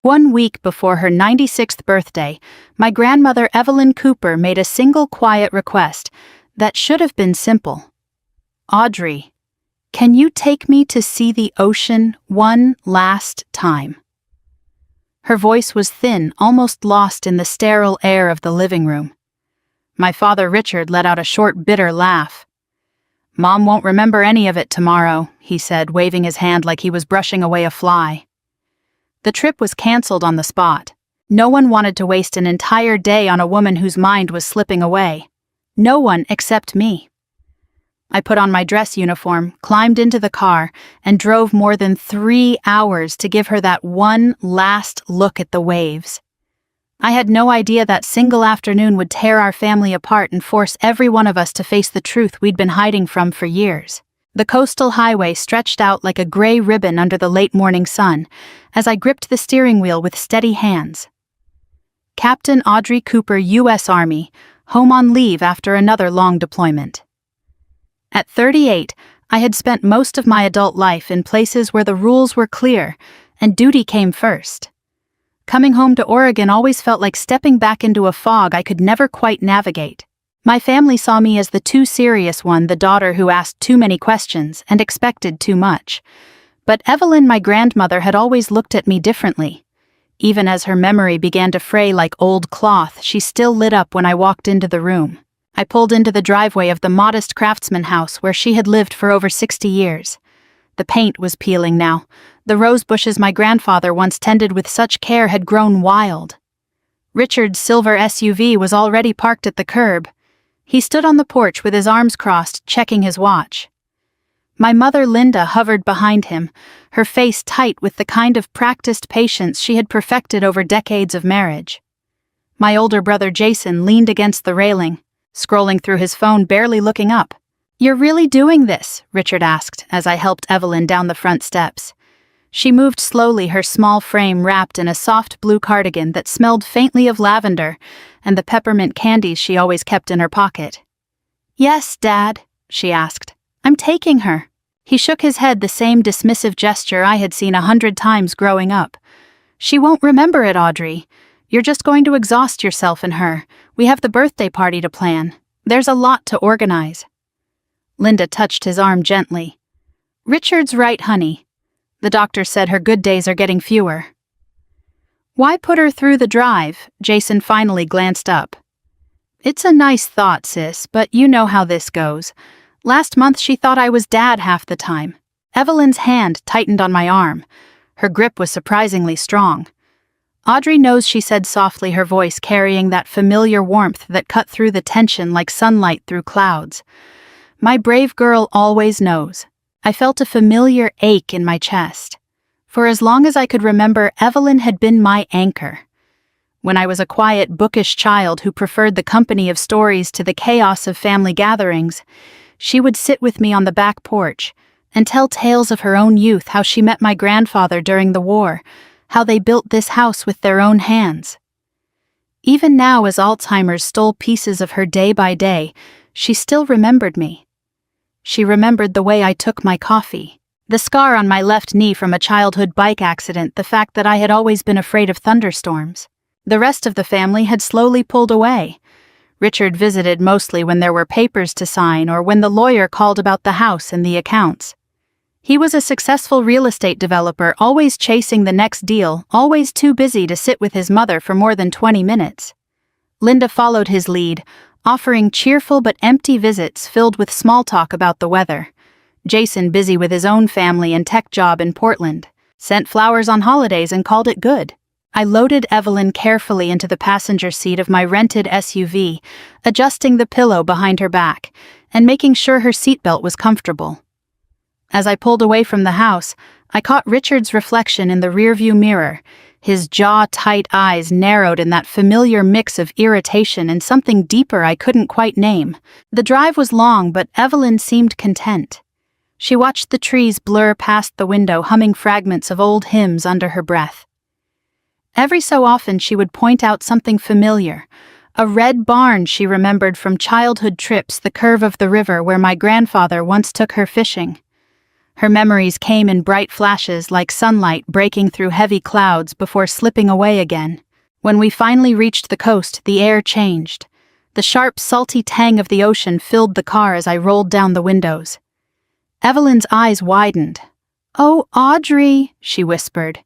1 week before her 96th birthday, my grandmother Evelyn Cooper made a single quiet request that should have been simple. "Audrey, can you take me to see the ocean one last time?" Her voice was thin, almost lost in the sterile air of the living room. My father Richard let out a short, bitter laugh. "Mom won't remember any of it tomorrow," he said, waving his hand like he was brushing away a fly. The trip was canceled on the spot. No one wanted to waste an entire day on a woman whose mind was slipping away. No one except me. I put on my dress uniform, climbed into the car, and drove more than 3 hours to give her that one last look at the waves. I had no idea that single afternoon would tear our family apart and force every one of us to face the truth we'd been hiding from for years. The coastal highway stretched out like a gray ribbon under the late morning sun as I gripped the steering wheel with steady hands. Captain Audrey Cooper, U.S. Army, home on leave after another long deployment. At 38, I had spent most of my adult life in places where the rules were clear and duty came first. Coming home to Oregon always felt like stepping back into a fog I could never quite navigate. My family saw me as the too serious one, the daughter who asked too many questions and expected too much. But Evelyn, my grandmother, had always looked at me differently. Even as her memory began to fray like old cloth, she still lit up when I walked into the room. I pulled into the driveway of the modest craftsman house where she had lived for over 60 years. The paint was peeling now. The rose bushes my grandfather once tended with such care had grown wild. Richard's silver SUV was already parked at the curb. He stood on the porch with his arms crossed, checking his watch. My mother Linda hovered behind him, her face tight with the kind of practiced patience she had perfected over decades of marriage. My older brother Jason leaned against the railing, scrolling through his phone, barely looking up. "You're really doing this?" Richard asked as I helped Evelyn down the front steps. She moved slowly, her small frame wrapped in a soft blue cardigan that smelled faintly of lavender and the peppermint candies she always kept in her pocket. "Yes, Dad," she asked. "I'm taking her." He shook his head, the same dismissive gesture I had seen 100 times growing up. "She won't remember it, Audrey. You're just going to exhaust yourself in her. We have the birthday party to plan. There's a lot to organize." Linda touched his arm gently. "Richard's right, honey. The doctor said her good days are getting fewer." "Why put her through the drive?" Jason finally glanced up. "It's a nice thought, sis, but you know how this goes. Last month she thought I was Dad half the time." Evelyn's hand tightened on my arm. Her grip was surprisingly strong. "Audrey knows," she said softly, her voice carrying that familiar warmth that cut through the tension like sunlight through clouds. "My brave girl always knows." I felt a familiar ache in my chest. For as long as I could remember, Evelyn had been my anchor. When I was a quiet, bookish child who preferred the company of stories to the chaos of family gatherings, she would sit with me on the back porch and tell tales of her own youth, how she met my grandfather during the war, how they built this house with their own hands. Even now, as Alzheimer's stole pieces of her day by day, she still remembered me. She remembered the way I took my coffee, the scar on my left knee from a childhood bike accident, the fact that I had always been afraid of thunderstorms. The rest of the family had slowly pulled away. Richard visited mostly when there were papers to sign or when the lawyer called about the house and the accounts. He was a successful real estate developer, always chasing the next deal, always too busy to sit with his mother for more than 20 minutes. Linda followed his lead, offering cheerful but empty visits filled with small talk about the weather. Jason, busy with his own family and tech job in Portland, sent flowers on holidays and called it good. I loaded Evelyn carefully into the passenger seat of my rented SUV, adjusting the pillow behind her back and making sure her seatbelt was comfortable. As I pulled away from the house, I caught Richard's reflection in the rearview mirror, his jaw-tight eyes narrowed in that familiar mix of irritation and something deeper I couldn't quite name. The drive was long, but Evelyn seemed content. She watched the trees blur past the window, humming fragments of old hymns under her breath. Every so often she would point out something familiar, a red barn she remembered from childhood trips, the curve of the river where my grandfather once took her fishing. Her memories came in bright flashes like sunlight breaking through heavy clouds before slipping away again. When we finally reached the coast, the air changed. The sharp, salty tang of the ocean filled the car as I rolled down the windows. Evelyn's eyes widened. "Oh, Audrey," she whispered.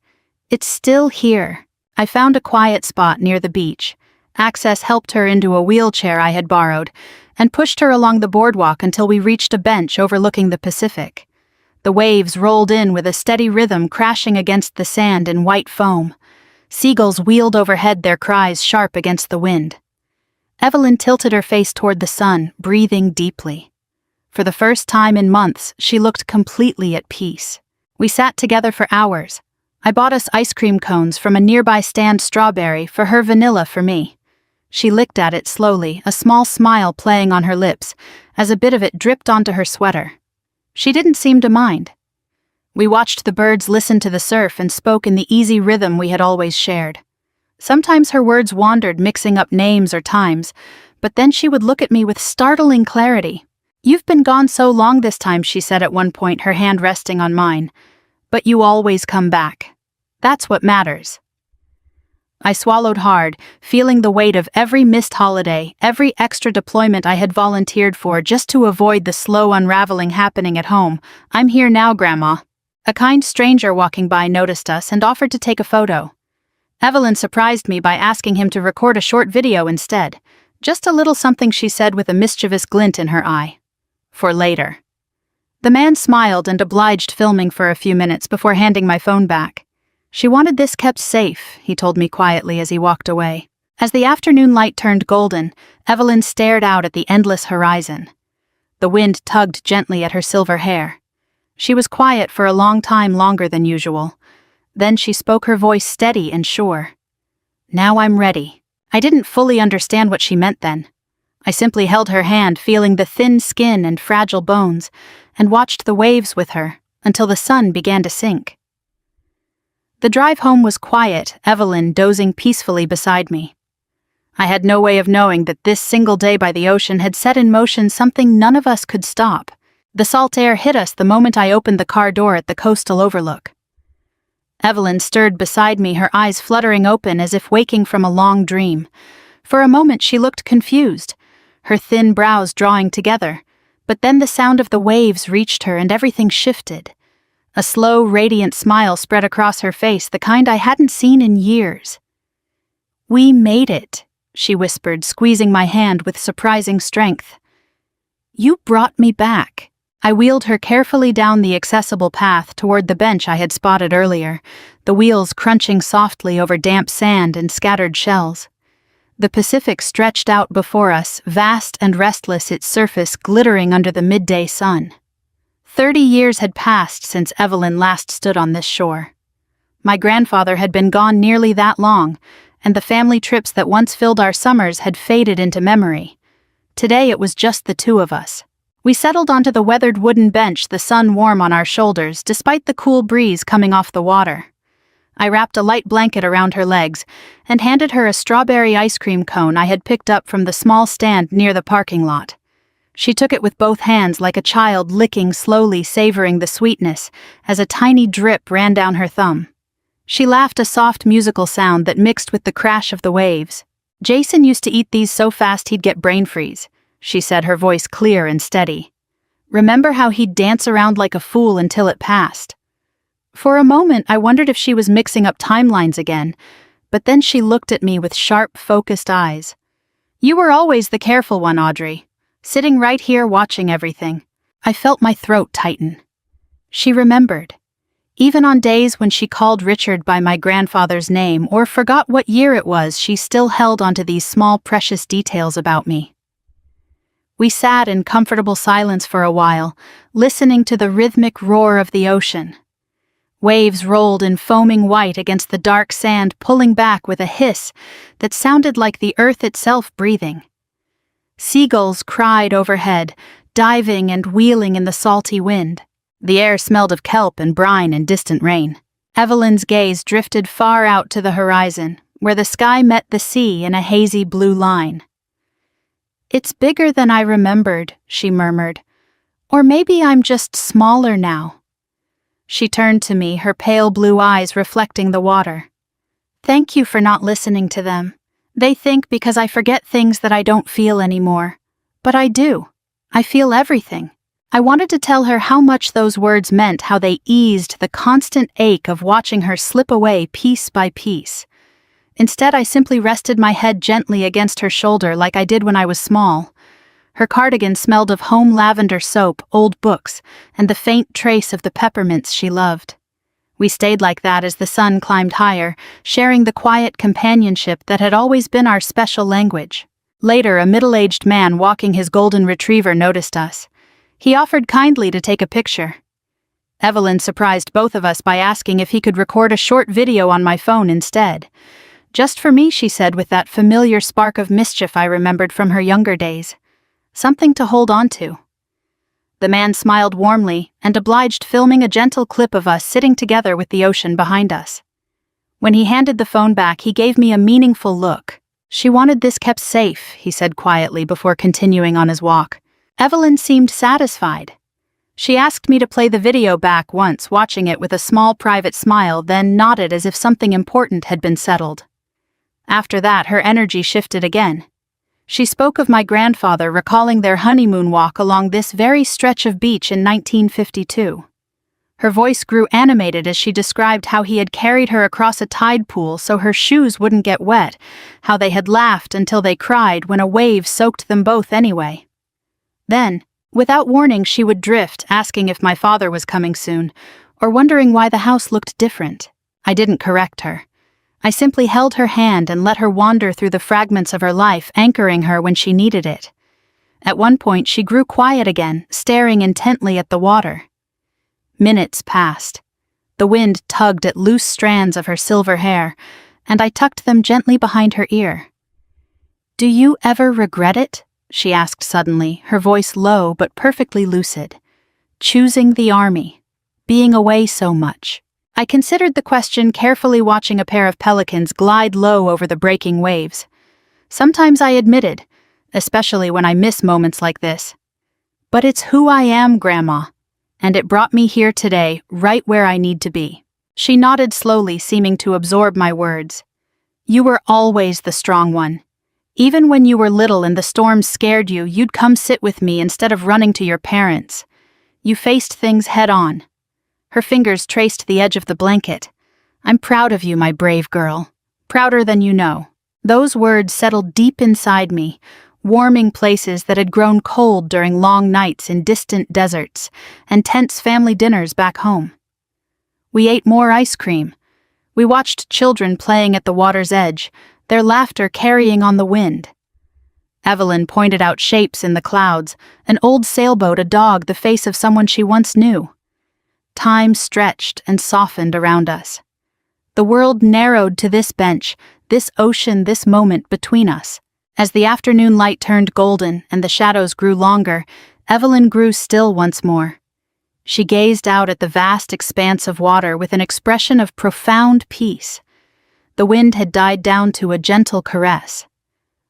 "It's still here." I found a quiet spot near the beach. Access helped her into a wheelchair I had borrowed and pushed her along the boardwalk until we reached a bench overlooking the Pacific. The waves rolled in with a steady rhythm crashing against the sand in white foam. Seagulls wheeled overhead, their cries sharp against the wind. Evelyn tilted her face toward the sun, breathing deeply. For the first time in months, she looked completely at peace. We sat together for hours. I bought us ice cream cones from a nearby stand, strawberry for her, vanilla for me. She licked at it slowly, a small smile playing on her lips, as a bit of it dripped onto her sweater. She didn't seem to mind. We watched the birds listen to the surf and spoke in the easy rhythm we had always shared. Sometimes her words wandered, mixing up names or times, but then she would look at me with startling clarity. "You've been gone so long this time," she said at one point, her hand resting on mine. "But you always come back. That's what matters." I swallowed hard, feeling the weight of every missed holiday, every extra deployment I had volunteered for just to avoid the slow unraveling happening at home. "I'm here now, Grandma." A kind stranger walking by noticed us and offered to take a photo. Evelyn surprised me by asking him to record a short video instead. Just a little something, she said with a mischievous glint in her eye. "For later." The man smiled and obliged filming for a few minutes before handing my phone back. "She wanted this kept safe," he told me quietly as he walked away. As the afternoon light turned golden, Evelyn stared out at the endless horizon. The wind tugged gently at her silver hair. She was quiet for a long time, longer than usual. Then she spoke, her voice steady and sure. "Now I'm ready." I didn't fully understand what she meant then. I simply held her hand, feeling the thin skin and fragile bones, and watched the waves with her until the sun began to sink. The drive home was quiet, Evelyn dozing peacefully beside me. I had no way of knowing that this single day by the ocean had set in motion something none of us could stop. The salt air hit us the moment I opened the car door at the coastal overlook. Evelyn stirred beside me, her eyes fluttering open as if waking from a long dream. For a moment she looked confused, her thin brows drawing together, but then the sound of the waves reached her and everything shifted. A slow, radiant smile spread across her face, the kind I hadn't seen in years. "We made it," she whispered, squeezing my hand with surprising strength. "You brought me back." I wheeled her carefully down the accessible path toward the bench I had spotted earlier, the wheels crunching softly over damp sand and scattered shells. The Pacific stretched out before us, vast and restless, its surface glittering under the midday sun. 30 years had passed since Evelyn last stood on this shore. My grandfather had been gone nearly that long, and the family trips that once filled our summers had faded into memory. Today it was just the two of us. We settled onto the weathered wooden bench, the sun warm on our shoulders, despite the cool breeze coming off the water. I wrapped a light blanket around her legs and handed her a strawberry ice cream cone I had picked up from the small stand near the parking lot. She took it with both hands like a child, licking slowly, savoring the sweetness as a tiny drip ran down her thumb. She laughed, a soft musical sound that mixed with the crash of the waves. "Jason used to eat these so fast he'd get brain freeze," she said, her voice clear and steady. "Remember how he'd dance around like a fool until it passed?" For a moment, I wondered if she was mixing up timelines again, but then she looked at me with sharp, focused eyes. "You were always the careful one, Audrey, sitting right here watching everything." I felt my throat tighten. She remembered. Even on days when she called Richard by my grandfather's name or forgot what year it was, she still held onto these small, precious details about me. We sat in comfortable silence for a while, listening to the rhythmic roar of the ocean. Waves rolled in foaming white against the dark sand, pulling back with a hiss that sounded like the earth itself breathing. Seagulls cried overhead, diving and wheeling in the salty wind. The air smelled of kelp and brine and distant rain. Evelyn's gaze drifted far out to the horizon, where the sky met the sea in a hazy blue line. "It's bigger than I remembered," she murmured. "Or maybe I'm just smaller now." She turned to me, her pale blue eyes reflecting the water. Thank you for not listening to them. They think because I forget things that I don't feel anymore. But I do. I feel everything. I wanted to tell her how much those words meant, how they eased the constant ache of watching her slip away piece by piece. Instead, I simply rested my head gently against her shoulder like I did when I was small. Her cardigan smelled of home lavender soap, old books, and the faint trace of the peppermints she loved. We stayed like that as the sun climbed higher, sharing the quiet companionship that had always been our special language. Later, a middle-aged man walking his golden retriever noticed us. He offered kindly to take a picture. Evelyn surprised both of us by asking if he could record a short video on my phone instead. Just for me, she said with that familiar spark of mischief I remembered from her younger days. Something to hold on to. The man smiled warmly and obliged, filming a gentle clip of us sitting together with the ocean behind us. When he handed the phone back, he gave me a meaningful look. She wanted this kept safe, he said quietly before continuing on his walk. Evelyn seemed satisfied. She asked me to play the video back once, watching it with a small private smile, then nodded as if something important had been settled. After that, her energy shifted again. She spoke of my grandfather recalling their honeymoon walk along this very stretch of beach in 1952. Her voice grew animated as she described how he had carried her across a tide pool so her shoes wouldn't get wet, how they had laughed until they cried when a wave soaked them both anyway. Then, without warning, she would drift, asking if my father was coming soon, or wondering why the house looked different. I didn't correct her. I simply held her hand and let her wander through the fragments of her life, anchoring her when she needed it. At one point, she grew quiet again, staring intently at the water. Minutes passed. The wind tugged at loose strands of her silver hair, and I tucked them gently behind her ear. "Do you ever regret it?" she asked suddenly, her voice low but perfectly lucid. "Choosing the army. Being away so much." I considered the question, carefully watching a pair of pelicans glide low over the breaking waves. Sometimes I admitted, especially when I miss moments like this. But it's who I am, Grandma, and it brought me here today, right where I need to be. She nodded slowly, seeming to absorb my words. You were always the strong one. Even when you were little and the storms scared you, you'd come sit with me instead of running to your parents. You faced things head on. Her fingers traced the edge of the blanket. I'm proud of you, my brave girl. Prouder than you know. Those words settled deep inside me, warming places that had grown cold during long nights in distant deserts and tense family dinners back home. We ate more ice cream. We watched children playing at the water's edge, their laughter carrying on the wind. Evelyn pointed out shapes in the clouds, an old sailboat, a dog, the face of someone she once knew. Time stretched and softened around us. The world narrowed to this bench, this ocean, this moment between us. As the afternoon light turned golden and the shadows grew longer, Evelyn grew still once more. She gazed out at the vast expanse of water with an expression of profound peace. The wind had died down to a gentle caress.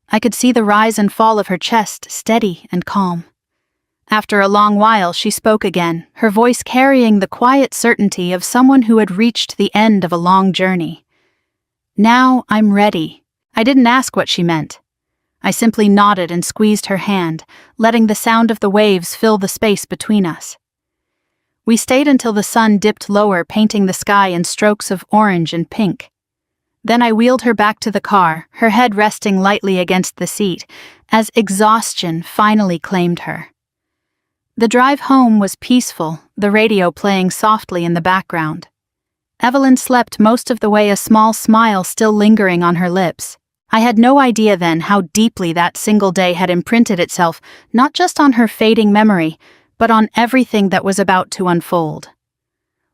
I could see the rise and fall of her chest, steady and calm. After a long while, she spoke again, her voice carrying the quiet certainty of someone who had reached the end of a long journey. Now I'm ready. I didn't ask what she meant. I simply nodded and squeezed her hand, letting the sound of the waves fill the space between us. We stayed until the sun dipped lower, painting the sky in strokes of orange and pink. Then I wheeled her back to the car, her head resting lightly against the seat, as exhaustion finally claimed her. The drive home was peaceful, the radio playing softly in the background. Evelyn slept most of the way, a small smile still lingering on her lips. I had no idea then how deeply that single day had imprinted itself, not just on her fading memory, but on everything that was about to unfold.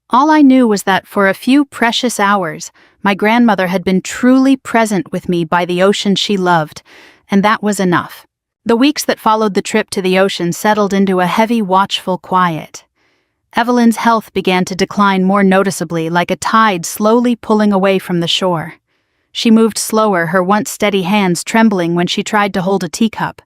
All I knew was that for a few precious hours, my grandmother had been truly present with me by the ocean she loved, and that was enough. The weeks that followed the trip to the ocean settled into a heavy, watchful quiet. Evelyn's health began to decline more noticeably, like a tide slowly pulling away from the shore. She moved slower, her once steady hands trembling when she tried to hold a teacup.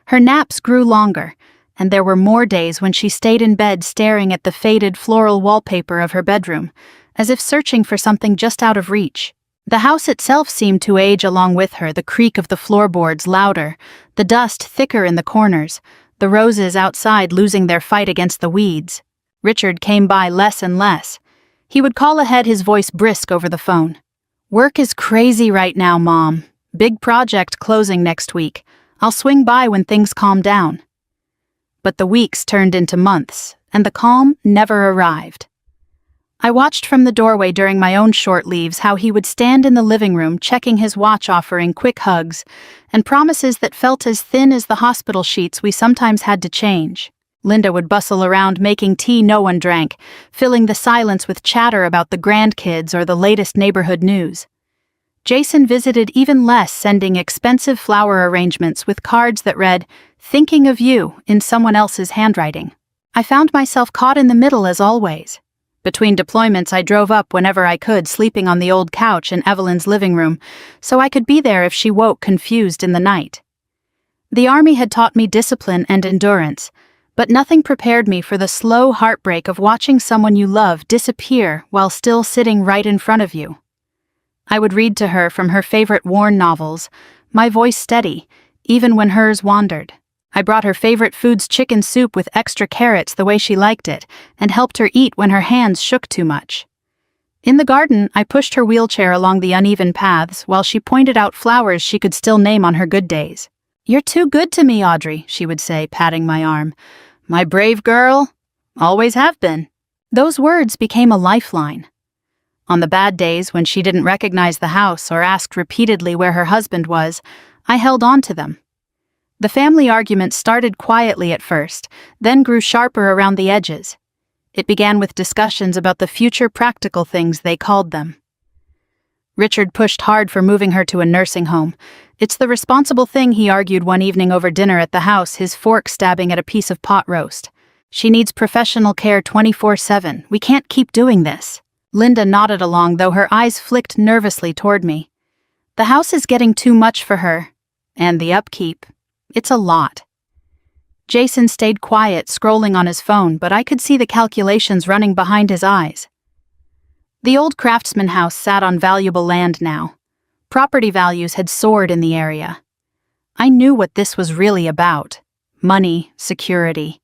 Her naps grew longer, and there were more days when she stayed in bed staring at the faded floral wallpaper of her bedroom, as if searching for something just out of reach. The house itself seemed to age along with her, the creak of the floorboards louder, the dust thicker in the corners, the roses outside losing their fight against the weeds. Richard came by less and less. He would call ahead, his voice brisk over the phone. "Work is crazy right now, Mom. Big project closing next week. I'll swing by when things calm down." But the weeks turned into months, and the calm never arrived. I watched from the doorway during my own short leaves how he would stand in the living room checking his watch, offering quick hugs and promises that felt as thin as the hospital sheets we sometimes had to change. Linda would bustle around making tea no one drank, filling the silence with chatter about the grandkids or the latest neighborhood news. Jason visited even less, sending expensive flower arrangements with cards that read, "Thinking of you," in someone else's handwriting. I found myself caught in the middle as always. Between deployments, I drove up whenever I could, sleeping on the old couch in Evelyn's living room, so I could be there if she woke confused in the night. The Army had taught me discipline and endurance, but nothing prepared me for the slow heartbreak of watching someone you love disappear while still sitting right in front of you. I would read to her from her favorite Warren novels, my voice steady, even when hers wandered. I brought her favorite foods, chicken soup with extra carrots the way she liked it, and helped her eat when her hands shook too much. In the garden, I pushed her wheelchair along the uneven paths while she pointed out flowers she could still name on her good days. "You're too good to me, Audrey," she would say, patting my arm. "My brave girl. Always have been." Those words became a lifeline. On the bad days when she didn't recognize the house or asked repeatedly where her husband was, I held on to them. The family arguments started quietly at first, then grew sharper around the edges. It began with discussions about the future practical things they called them. Richard pushed hard for moving her to a nursing home. "It's the responsible thing," he argued one evening over dinner at the house, his fork stabbing at a piece of pot roast. "She needs professional care 24/7. We can't keep doing this." Linda nodded along, though her eyes flicked nervously toward me. "The house is getting too much for her. And the upkeep. It's a lot." Jason stayed quiet, scrolling on his phone, but I could see the calculations running behind his eyes. The old craftsman house sat on valuable land now. Property values had soared in the area. I knew what this was really about. Money, security.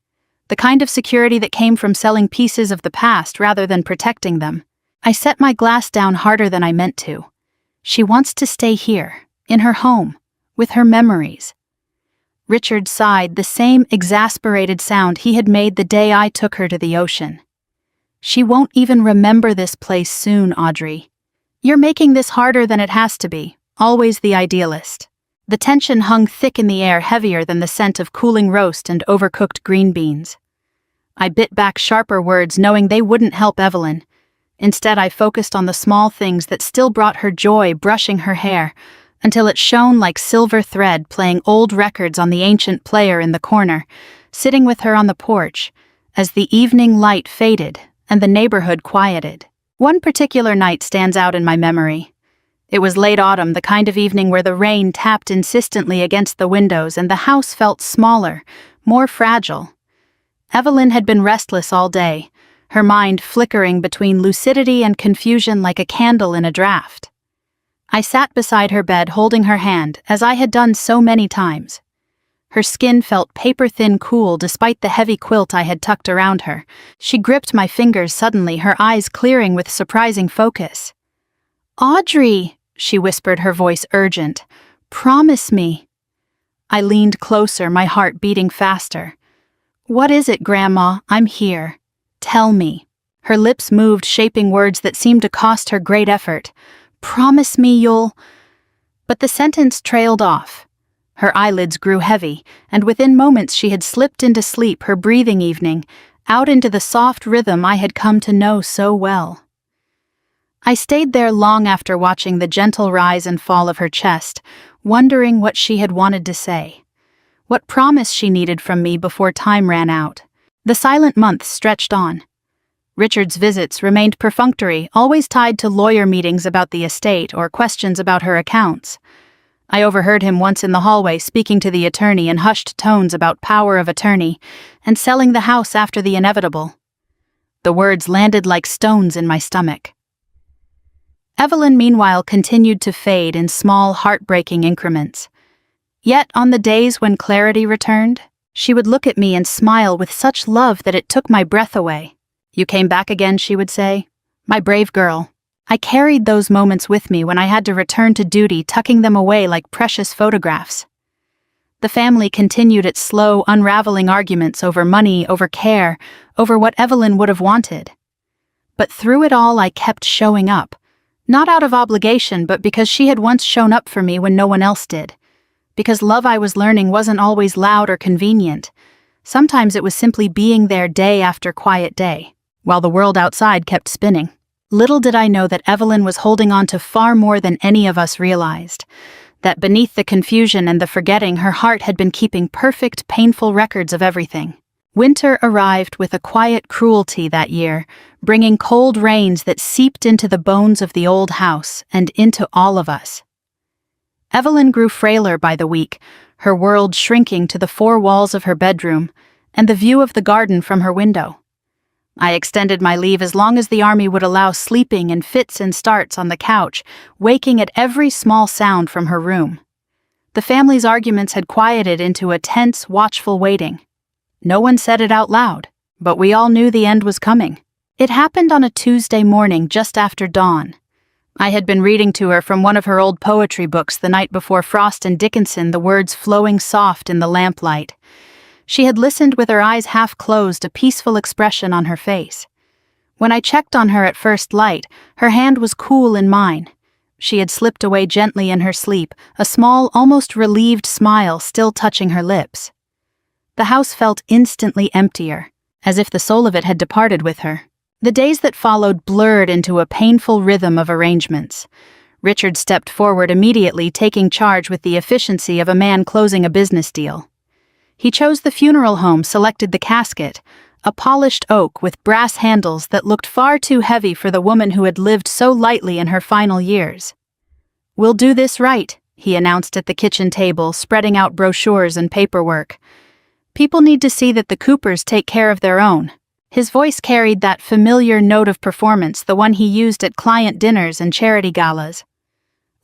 The kind of security that came from selling pieces of the past rather than protecting them. I set my glass down harder than I meant to. She wants to stay here, in her home, with her memories. Richard sighed, the same exasperated sound he had made the day I took her to the ocean. "She won't even remember this place soon, Audrey. You're making this harder than it has to be," always the idealist. The tension hung thick in the air, heavier than the scent of cooling roast and overcooked green beans. I bit back sharper words, knowing they wouldn't help Evelyn. Instead, I focused on the small things that still brought her joy, brushing her hair, until it shone like silver thread, playing old records on the ancient player in the corner, sitting with her on the porch, as the evening light faded and the neighborhood quieted. One particular night stands out in my memory. It was late autumn, the kind of evening where the rain tapped insistently against the windows and the house felt smaller, more fragile. Evelyn had been restless all day, her mind flickering between lucidity and confusion like a candle in a draft. I sat beside her bed, holding her hand, as I had done so many times. Her skin felt paper-thin cool despite the heavy quilt I had tucked around her. She gripped my fingers suddenly, her eyes clearing with surprising focus. "Audrey," she whispered, her voice urgent. "Promise me." I leaned closer, my heart beating faster. "What is it, Grandma? I'm here. Tell me." Her lips moved, shaping words that seemed to cost her great effort. "Promise me you'll—" But the sentence trailed off. Her eyelids grew heavy, and within moments she had slipped into sleep, her breathing evening, out into the soft rhythm I had come to know so well. I stayed there long after, watching the gentle rise and fall of her chest, wondering what she had wanted to say. What promise she needed from me before time ran out. The silent months stretched on. Richard's visits remained perfunctory, always tied to lawyer meetings about the estate or questions about her accounts. I overheard him once in the hallway speaking to the attorney in hushed tones about power of attorney and selling the house after the inevitable. The words landed like stones in my stomach. Evelyn, meanwhile, continued to fade in small, heartbreaking increments. Yet, on the days when clarity returned, she would look at me and smile with such love that it took my breath away. "You came back again," she would say. "My brave girl." I carried those moments with me when I had to return to duty, tucking them away like precious photographs. The family continued its slow, unraveling arguments over money, over care, over what Evelyn would have wanted. But through it all, I kept showing up. Not out of obligation, but because she had once shown up for me when no one else did. Because love, I was learning, wasn't always loud or convenient. Sometimes it was simply being there day after quiet day, while the world outside kept spinning. Little did I know that Evelyn was holding on to far more than any of us realized. That beneath the confusion and the forgetting, her heart had been keeping perfect, painful records of everything. Winter arrived with a quiet cruelty that year, bringing cold rains that seeped into the bones of the old house and into all of us. Evelyn grew frailer by the week, her world shrinking to the four walls of her bedroom and the view of the garden from her window. I extended my leave as long as the army would allow, sleeping in fits and starts on the couch, waking at every small sound from her room. The family's arguments had quieted into a tense, watchful waiting. No one said it out loud, but we all knew the end was coming. It happened on a Tuesday morning just after dawn. I had been reading to her from one of her old poetry books the night before Frost and Dickinson, the words flowing soft in the lamplight. She had listened with her eyes half closed, a peaceful expression on her face. When I checked on her at first light, her hand was cool in mine. She had slipped away gently in her sleep, a small, almost relieved smile still touching her lips. The house felt instantly emptier, as if the soul of it had departed with her. The days that followed blurred into a painful rhythm of arrangements. Richard stepped forward immediately, taking charge with the efficiency of a man closing a business deal. He chose the funeral home, selected the casket, a polished oak with brass handles that looked far too heavy for the woman who had lived so lightly in her final years. "We'll do this right," he announced at the kitchen table, spreading out brochures and paperwork. "People need to see that the Coopers take care of their own." His voice carried that familiar note of performance, the one he used at client dinners and charity galas.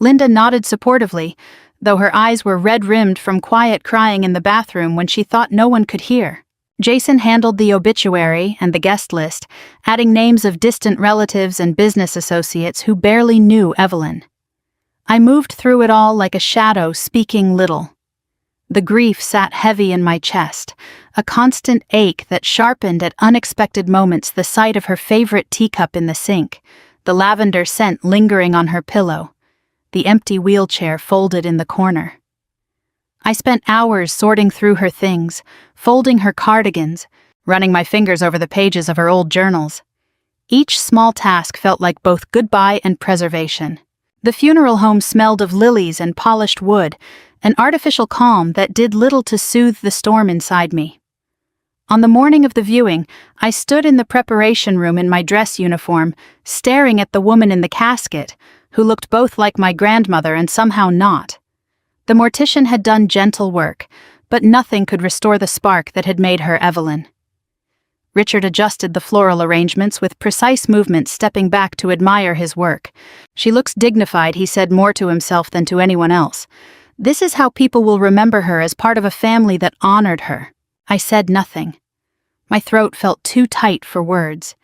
Linda nodded supportively, though her eyes were red-rimmed from quiet crying in the bathroom when she thought no one could hear. Jason handled the obituary and the guest list, adding names of distant relatives and business associates who barely knew Evelyn. I moved through it all like a shadow, speaking little. The grief sat heavy in my chest, a constant ache that sharpened at unexpected moments the sight of her favorite teacup in the sink, the lavender scent lingering on her pillow, the empty wheelchair folded in the corner. I spent hours sorting through her things, folding her cardigans, running my fingers over the pages of her old journals. Each small task felt like both goodbye and preservation. The funeral home smelled of lilies and polished wood, an artificial calm that did little to soothe the storm inside me. On the morning of the viewing, I stood in the preparation room in my dress uniform, staring at the woman in the casket, who looked both like my grandmother and somehow not. The mortician had done gentle work, but nothing could restore the spark that had made her Evelyn. Richard adjusted the floral arrangements with precise movements, stepping back to admire his work. "She looks dignified," he said, more to himself than to anyone else. "This is how people will remember her, as part of a family that honored her." I said nothing. My throat felt too tight for words.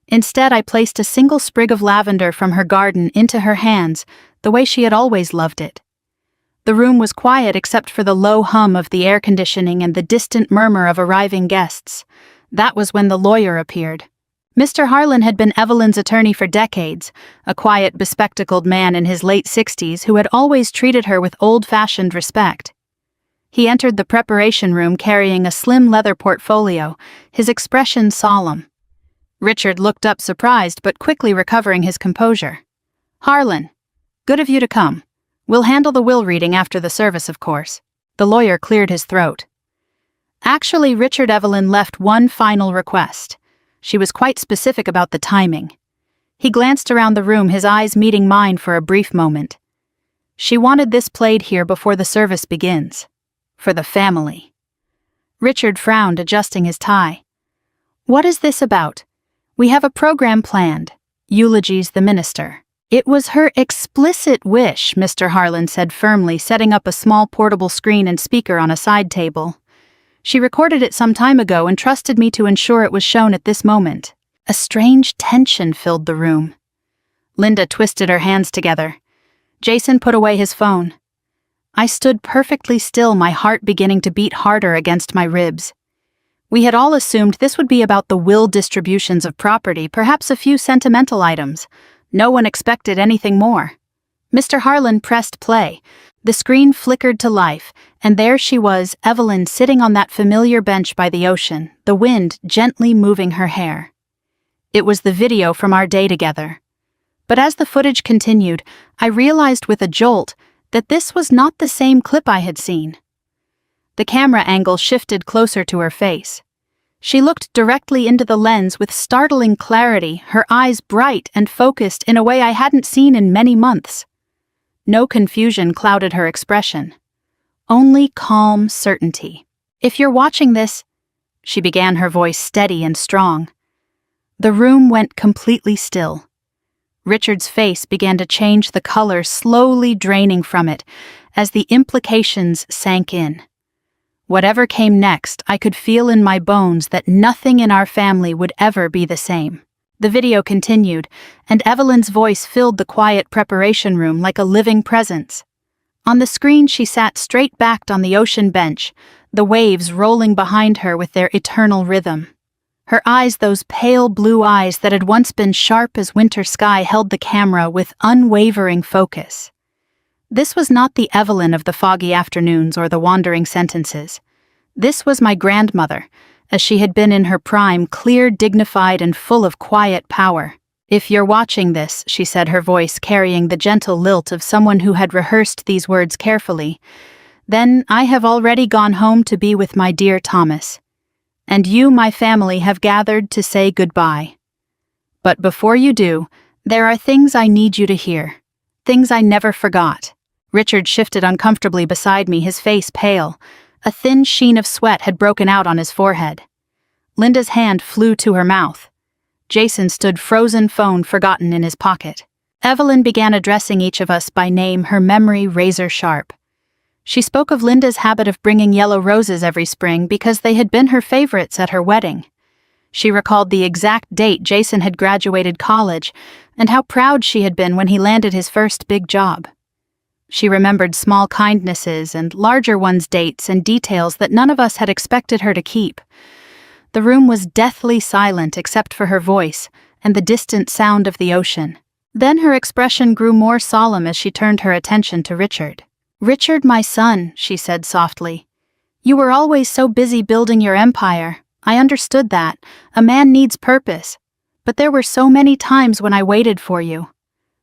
Instead, I placed a single sprig of lavender from her garden into her hands, the way she had always loved it. The room was quiet except for the low hum of the air conditioning and the distant murmur of arriving guests. That was when the lawyer appeared. Mr. Harlan had been Evelyn's attorney for decades, a quiet, bespectacled man in his late 60s who had always treated her with old-fashioned respect. He entered the preparation room carrying a slim leather portfolio, his expression solemn. Richard looked up surprised, but quickly recovering his composure. "Harlan, good of you to come. We'll handle the will reading after the service, of course." The lawyer cleared his throat. Actually, Richard, Evelyn left one final request. She was quite specific about the timing. He glanced around the room, his eyes meeting mine for a brief moment. She wanted this played here before the service begins. For the family. Richard frowned, adjusting his tie. What is this about? We have a program planned. Eulogies the minister. It was her explicit wish, Mr. Harlan said firmly, setting up a small portable screen and speaker on a side table. She recorded it some time ago and trusted me to ensure it was shown at this moment. A strange tension filled the room. Linda twisted her hands together. Jason put away his phone. I stood perfectly still, my heart beginning to beat harder against my ribs. We had all assumed this would be about the will distributions of property, perhaps a few sentimental items. No one expected anything more. Mr. Harlan pressed play. The screen flickered to life, and there she was, Evelyn, sitting on that familiar bench by the ocean, the wind gently moving her hair. It was the video from our day together. But as the footage continued, I realized with a jolt that this was not the same clip I had seen. The camera angle shifted closer to her face. She looked directly into the lens with startling clarity, her eyes bright and focused in a way I hadn't seen in many months. No confusion clouded her expression. Only calm certainty. If you're watching this, she began, her voice steady and strong. The room went completely still. Richard's face began to change the color, slowly draining from it, as the implications sank in. Whatever came next, I could feel in my bones that nothing in our family would ever be the same. The video continued, and Evelyn's voice filled the quiet preparation room like a living presence. On the screen, she sat straight-backed on the ocean bench, the waves rolling behind her with their eternal rhythm. Her eyes, those pale blue eyes that had once been sharp as winter sky, held the camera with unwavering focus. This was not the Evelyn of the foggy afternoons or the wandering sentences. This was my grandmother, as she had been in her prime, clear, dignified, and full of quiet power. If you're watching this, she said, her voice carrying the gentle lilt of someone who had rehearsed these words carefully, then I have already gone home to be with my dear Thomas. And you, my family, have gathered to say goodbye. But before you do, there are things I need you to hear. Things I never forgot. Richard shifted uncomfortably beside me, his face pale. A thin sheen of sweat had broken out on his forehead. Linda's hand flew to her mouth. Jason stood, frozen phone forgotten in his pocket. Evelyn began addressing each of us by name, her memory razor sharp. She spoke of Linda's habit of bringing yellow roses every spring because they had been her favorites at her wedding. She recalled the exact date Jason had graduated college and how proud she had been when he landed his first big job. She remembered small kindnesses and larger ones, dates and details that none of us had expected her to keep. The room was deathly silent except for her voice and the distant sound of the ocean. Then her expression grew more solemn as she turned her attention to Richard. "Richard, my son," she said softly. "You were always so busy building your empire. I understood that. A man needs purpose. But there were so many times when I waited for you.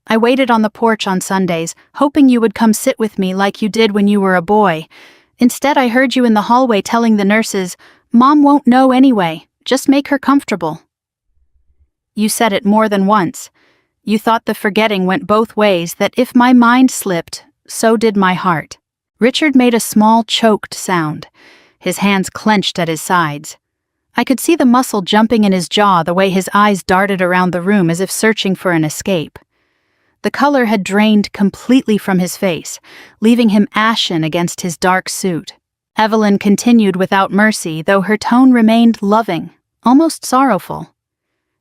I waited on the porch on Sundays, hoping you would come sit with me like you did when you were a boy. Instead, I heard you in the hallway telling the nurses, 'Mom won't know anyway, just make her comfortable.' You said it more than once. You thought the forgetting went both ways, that if my mind slipped, so did my heart." Richard made a small, choked sound. His hands clenched at his sides. I could see the muscle jumping in his jaw, the way his eyes darted around the room as if searching for an escape. The color had drained completely from his face, leaving him ashen against his dark suit. Evelyn continued without mercy, though her tone remained loving, almost sorrowful.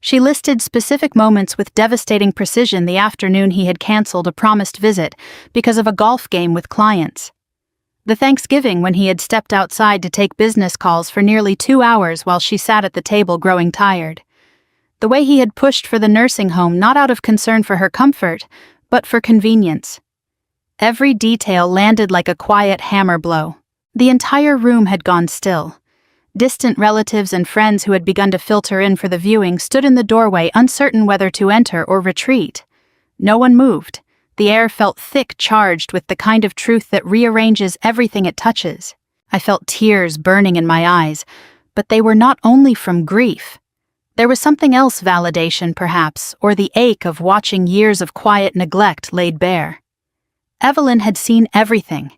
She listed specific moments with devastating precision, the afternoon he had canceled a promised visit because of a golf game with clients. The Thanksgiving when he had stepped outside to take business calls for nearly 2 hours while she sat at the table growing tired. The way he had pushed for the nursing home not out of concern for her comfort, but for convenience. Every detail landed like a quiet hammer blow. The entire room had gone still. Distant relatives and friends who had begun to filter in for the viewing stood in the doorway, uncertain whether to enter or retreat. No one moved. The air felt thick, charged with the kind of truth that rearranges everything it touches. I felt tears burning in my eyes, but they were not only from grief. There was something else, validation perhaps, or the ache of watching years of quiet neglect laid bare. Evelyn had seen everything.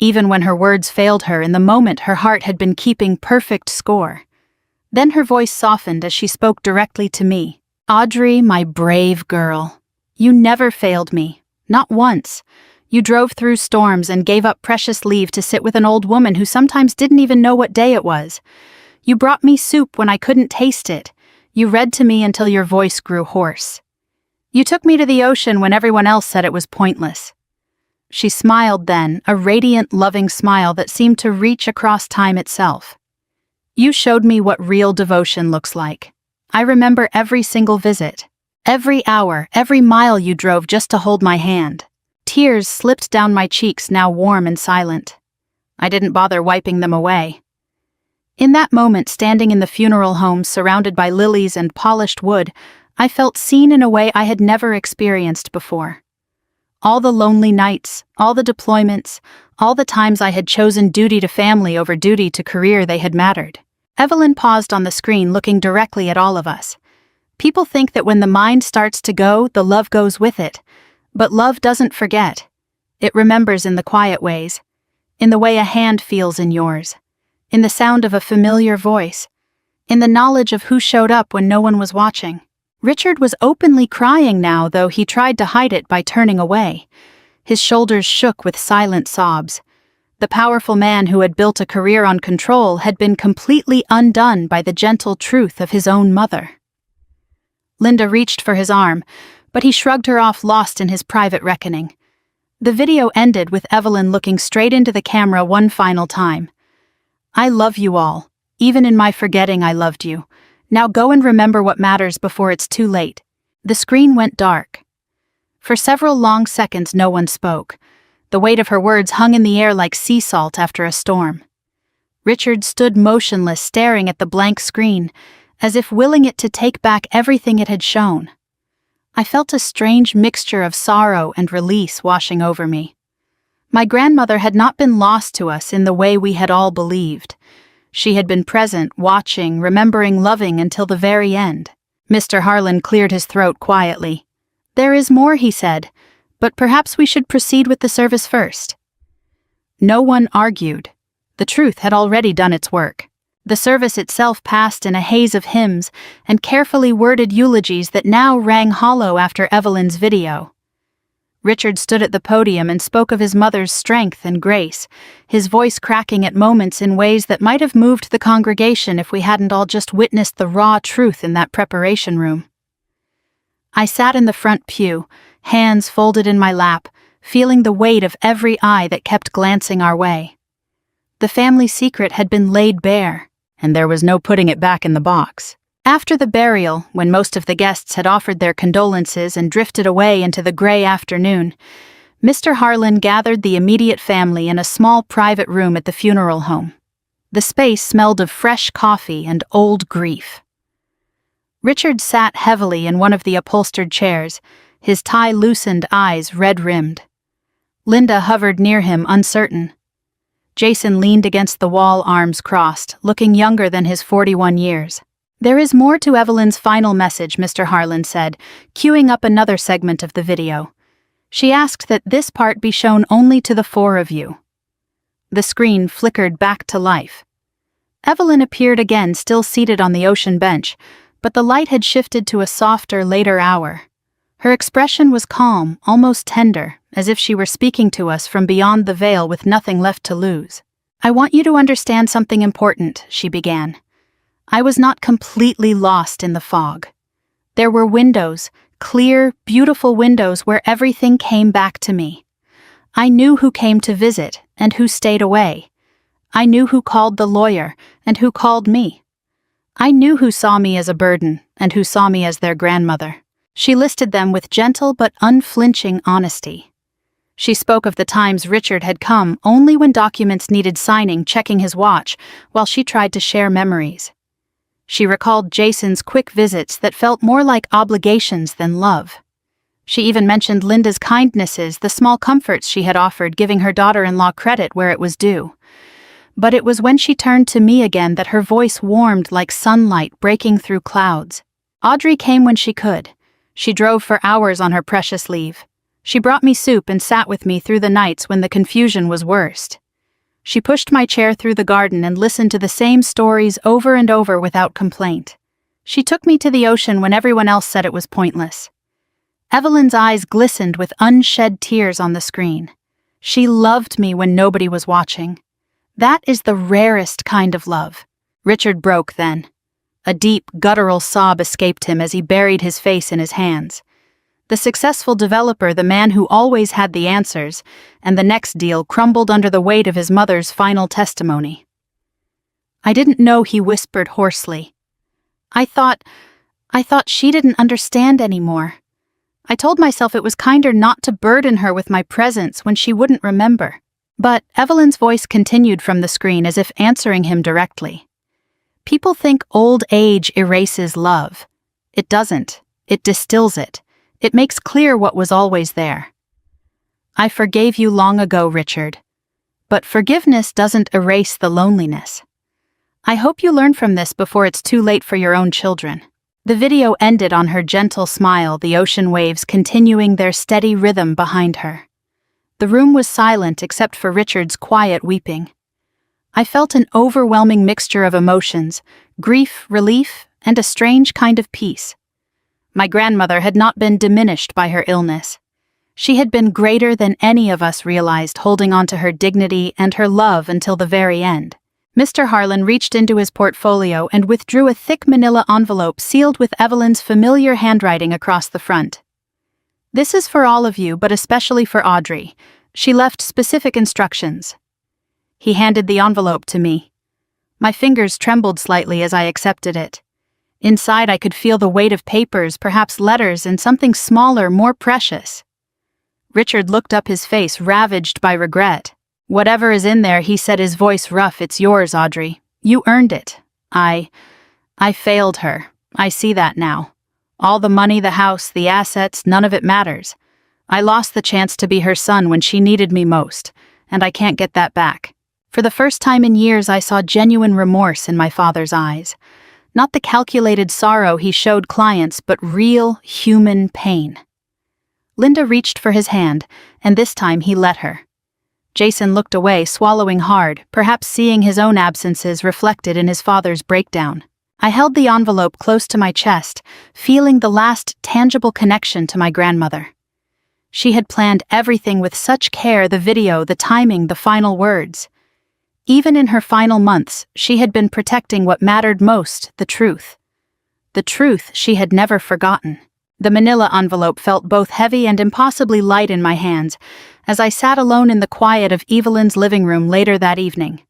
Even when her words failed her in the moment, her heart had been keeping perfect score. Then her voice softened as she spoke directly to me. "Audrey, my brave girl. You never failed me. Not once. You drove through storms and gave up precious leave to sit with an old woman who sometimes didn't even know what day it was. You brought me soup when I couldn't taste it. You read to me until your voice grew hoarse. You took me to the ocean when everyone else said it was pointless." She smiled then, a radiant, loving smile that seemed to reach across time itself. "You showed me what real devotion looks like. I remember every single visit, every hour, every mile you drove just to hold my hand." Tears slipped down my cheeks, now warm and silent. I didn't bother wiping them away. In that moment, standing in the funeral home surrounded by lilies and polished wood, I felt seen in a way I had never experienced before. All the lonely nights, all the deployments, all the times I had chosen duty to family over duty to career, they had mattered. Evelyn paused on the screen, looking directly at all of us. People think that when the mind starts to go, the love goes with it. But love doesn't forget. It remembers in the quiet ways, in the way a hand feels in yours, in the sound of a familiar voice, in the knowledge of who showed up when no one was watching. Richard was openly crying now, though he tried to hide it by turning away. His shoulders shook with silent sobs. The powerful man who had built a career on control had been completely undone by the gentle truth of his own mother. Linda reached for his arm, but he shrugged her off, lost in his private reckoning. The video ended with Evelyn looking straight into the camera one final time. "I love you all. Even in my forgetting, I loved you. Now go and remember what matters before it's too late." The screen went dark. For several long seconds, no one spoke. The weight of her words hung in the air like sea salt after a storm. Richard stood motionless, staring at the blank screen, as if willing it to take back everything it had shown. I felt a strange mixture of sorrow and release washing over me. My grandmother had not been lost to us in the way we had all believed. She had been present, watching, remembering, loving until the very end. Mr. Harlan cleared his throat quietly. "There is more," he said, "but perhaps we should proceed with the service first." No one argued. The truth had already done its work. The service itself passed in a haze of hymns and carefully worded eulogies that now rang hollow after Evelyn's video. Richard stood at the podium and spoke of his mother's strength and grace, his voice cracking at moments in ways that might have moved the congregation if we hadn't all just witnessed the raw truth in that preparation room. I sat in the front pew, hands folded in my lap, feeling the weight of every eye that kept glancing our way. The family secret had been laid bare, and there was no putting it back in the box. After the burial, when most of the guests had offered their condolences and drifted away into the gray afternoon, Mr. Harlan gathered the immediate family in a small private room at the funeral home. The space smelled of fresh coffee and old grief. Richard sat heavily in one of the upholstered chairs, his tie-loosened, eyes red-rimmed. Linda hovered near him, uncertain. Jason leaned against the wall, arms crossed, looking younger than his 41 years. "There is more to Evelyn's final message," Mr. Harlan said, queuing up another segment of the video. "She asked that this part be shown only to the four of you." The screen flickered back to life. Evelyn appeared again, still seated on the ocean bench, but the light had shifted to a softer, later hour. Her expression was calm, almost tender, as if she were speaking to us from beyond the veil with nothing left to lose. "I want you to understand something important," she began. "I was not completely lost in the fog. There were windows, clear, beautiful windows where everything came back to me. I knew who came to visit and who stayed away. I knew who called the lawyer and who called me. I knew who saw me as a burden and who saw me as their grandmother." She listed them with gentle but unflinching honesty. She spoke of the times Richard had come only when documents needed signing, checking his watch, while she tried to share memories. She recalled Jason's quick visits that felt more like obligations than love. She even mentioned Linda's kindnesses, the small comforts she had offered, giving her daughter-in-law credit where it was due. But it was when she turned to me again that her voice warmed like sunlight breaking through clouds. Audrey came when she could. She drove for hours on her precious leave. She brought me soup and sat with me through the nights when the confusion was worst. She pushed my chair through the garden and listened to the same stories over and over without complaint. She took me to the ocean when everyone else said it was pointless. Evelyn's eyes glistened with unshed tears on the screen. She loved me when nobody was watching. That is the rarest kind of love. Richard broke then. A deep, guttural sob escaped him as he buried his face in his hands. The successful developer, the man who always had the answers, and the next deal crumbled under the weight of his mother's final testimony. "I didn't know," he whispered hoarsely. I thought she didn't understand anymore. I told myself it was kinder not to burden her with my presence when she wouldn't remember." But Evelyn's voice continued from the screen as if answering him directly. "People think old age erases love. It doesn't. It distills it. It makes clear what was always there. I forgave you long ago, Richard. But forgiveness doesn't erase the loneliness. I hope you learn from this before it's too late for your own children." The video ended on her gentle smile, the ocean waves continuing their steady rhythm behind her. The room was silent except for Richard's quiet weeping. I felt an overwhelming mixture of emotions, grief, relief, and a strange kind of peace. My grandmother had not been diminished by her illness. She had been greater than any of us realized, holding on to her dignity and her love until the very end. Mr. Harlan reached into his portfolio and withdrew a thick manila envelope sealed with Evelyn's familiar handwriting across the front. "This is for all of you, but especially for Audrey. She left specific instructions." He handed the envelope to me. My fingers trembled slightly as I accepted it. Inside I could feel the weight of papers, perhaps letters, and something smaller, more precious. Richard looked up, his face ravaged by regret. "Whatever is in there," he said, his voice rough, "it's yours, Audrey. You earned it. I failed her. I see that now. All the money, the house, the assets, none of it matters. I lost the chance to be her son when she needed me most, and I can't get that back." For the first time in years, I saw genuine remorse in my father's eyes. Not the calculated sorrow he showed clients, but real, human pain. Linda reached for his hand, and this time he let her. Jason looked away, swallowing hard, perhaps seeing his own absences reflected in his father's breakdown. I held the envelope close to my chest, feeling the last tangible connection to my grandmother. She had planned everything with such care, the video, the timing, the final words. Even in her final months, she had been protecting what mattered most, the truth. The truth she had never forgotten. The manila envelope felt both heavy and impossibly light in my hands as I sat alone in the quiet of Evelyn's living room later that evening.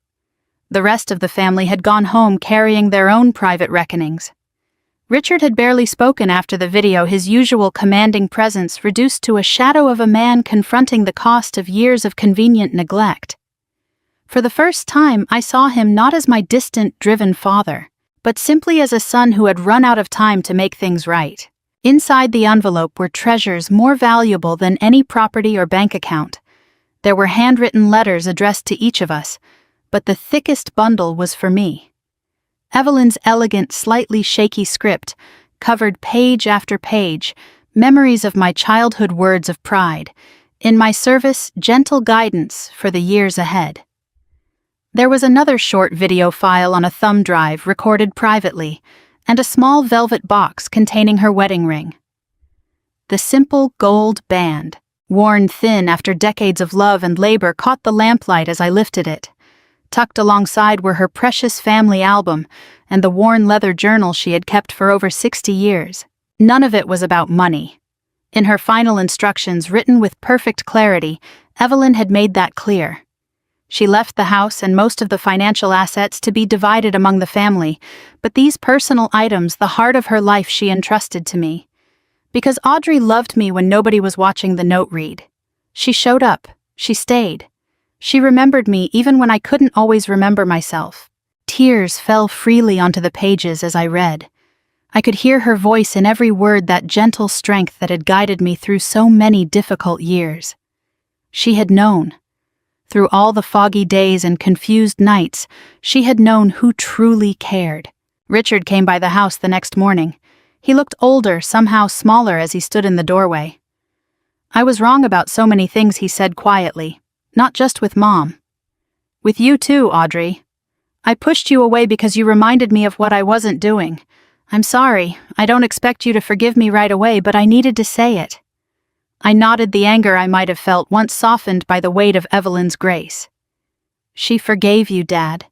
The rest of the family had gone home carrying their own private reckonings. Richard had barely spoken after the video, his usual commanding presence reduced to a shadow of a man confronting the cost of years of convenient neglect. For the first time, I saw him not as my distant, driven father, but simply as a son who had run out of time to make things right. Inside the envelope were treasures more valuable than any property or bank account. There were handwritten letters addressed to each of us, but the thickest bundle was for me. Evelyn's elegant, slightly shaky script covered page after page, memories of my childhood, words of pride, in my service, gentle guidance for the years ahead. There was another short video file on a thumb drive recorded privately, and a small velvet box containing her wedding ring. The simple gold band, worn thin after decades of love and labor, caught the lamplight as I lifted it. Tucked alongside were her precious family album and the worn leather journal she had kept for over 60 years. None of it was about money. In her final instructions, written with perfect clarity, Evelyn had made that clear. She left the house and most of the financial assets to be divided among the family, but these personal items, the heart of her life, she entrusted to me. Because Audrey loved me when nobody was watching, the note read. She showed up. She stayed. She remembered me even when I couldn't always remember myself. Tears fell freely onto the pages as I read. I could hear her voice in every word, that gentle strength that had guided me through so many difficult years. She had known. Through all the foggy days and confused nights, she had known who truly cared. Richard came by the house the next morning. He looked older, somehow smaller, as he stood in the doorway. I was wrong about so many things he said quietly, not just with Mom. With you too, Audrey. I pushed you away because you reminded me of what I wasn't doing. I'm sorry, I don't expect you to forgive me right away, but I needed to say it. I nodded, the anger I might have felt once softened by the weight of Evelyn's grace. She forgave you, Dad.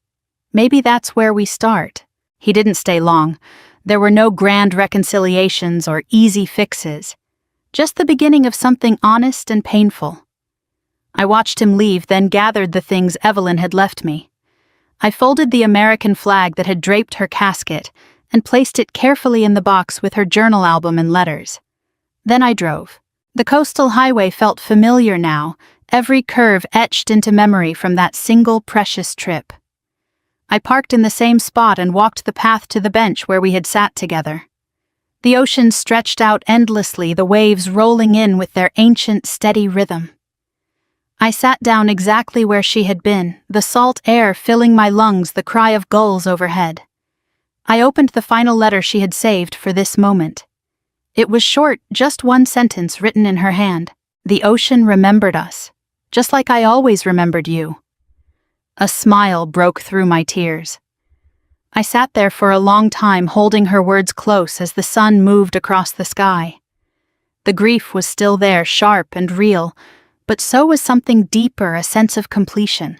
Maybe that's where we start. He didn't stay long. There were no grand reconciliations or easy fixes. Just the beginning of something honest and painful. I watched him leave, then gathered the things Evelyn had left me. I folded the American flag that had draped her casket and placed it carefully in the box with her journal album and letters. Then I drove. The coastal highway felt familiar now, every curve etched into memory from that single precious trip. I parked in the same spot and walked the path to the bench where we had sat together. The ocean stretched out endlessly, the waves rolling in with their ancient, steady rhythm. I sat down exactly where she had been, the salt air filling my lungs, the cry of gulls overhead. I opened the final letter she had saved for this moment. It was short, just one sentence written in her hand. The ocean remembered us, just like I always remembered you. A smile broke through my tears. I sat there for a long time, holding her words close as the sun moved across the sky. The grief was still there, sharp and real, but so was something deeper, a sense of completion.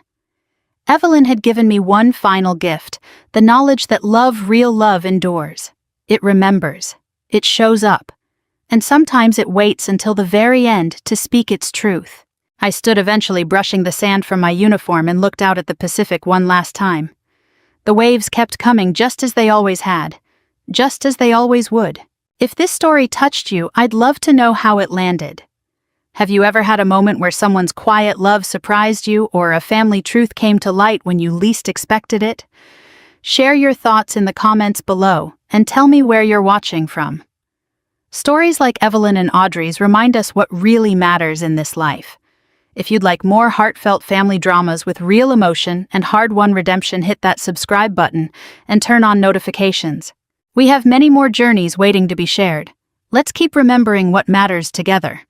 Evelyn had given me one final gift, the knowledge that love, real love, endures. It remembers. It shows up. And sometimes it waits until the very end to speak its truth. I stood, eventually brushing the sand from my uniform, and looked out at the Pacific one last time. The waves kept coming, just as they always had. Just as they always would. If this story touched you, I'd love to know how it landed. Have you ever had a moment where someone's quiet love surprised you, or a family truth came to light when you least expected it? Share your thoughts in the comments below, and tell me where you're watching from. Stories like Evelyn and Audrey's remind us what really matters in this life. If you'd like more heartfelt family dramas with real emotion and hard-won redemption, hit that subscribe button and turn on notifications. We have many more journeys waiting to be shared. Let's keep remembering what matters together.